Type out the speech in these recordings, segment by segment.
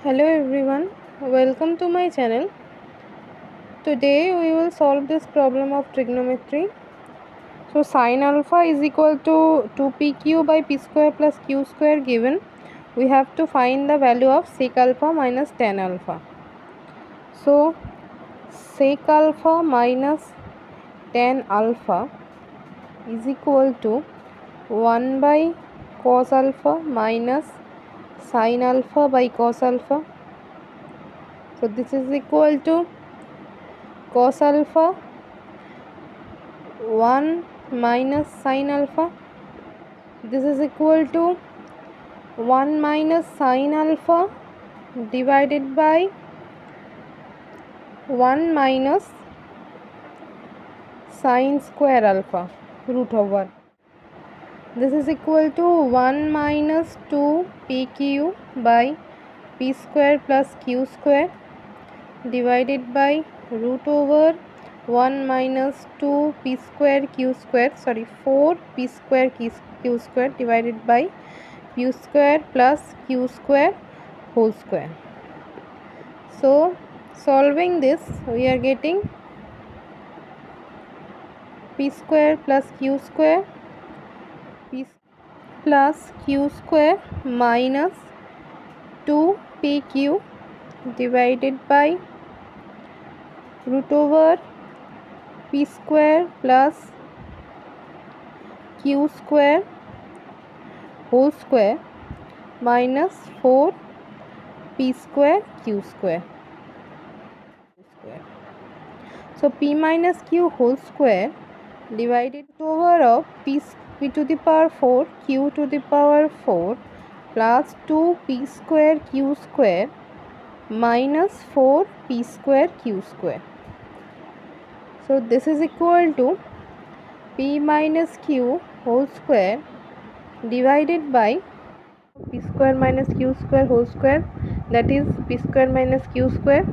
Hello everyone, welcome to my channel. Today we will solve this problem of trigonometry. So sin alpha is equal to 2pq by p square plus q square given. We have to find the value of sec alpha minus tan alpha. So sec alpha minus tan alpha is equal to 1 by cos alpha minus sin alpha by cos alpha. So this is equal to cos alpha 1 minus sin alpha. This is equal to 1 minus sin alpha divided by 1 minus sin square alpha root over. This is equal to 1 minus 2 pq by p square plus q square divided by root over 1 minus 2 p square q square 4 p square q square divided by p square plus q square whole square. So solving this we are getting p square plus q square p plus q square minus 2 pq divided by root over p square plus q square whole square minus 4 p square q square. So p minus q whole square divided over of p to the power 4 q to the power 4 plus 2 p square q square minus 4 p square q square. So this is equal to p minus q whole square divided by p square minus q square whole square, that is p square minus q square.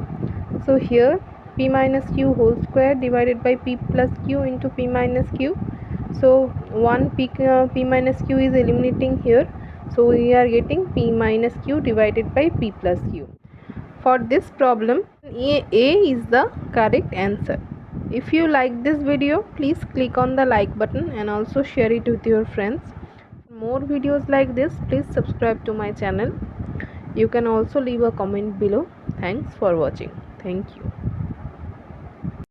So here p minus q whole square divided by p plus q into p minus q. So 1 p minus q is eliminating here. So we are getting p minus q divided by p plus q. For this problem, A is the correct answer. If you like this video, please click on the like button and also share it with your friends. For more videos like this, please subscribe to my channel. You can also leave a comment below. Thanks for watching. Thank you.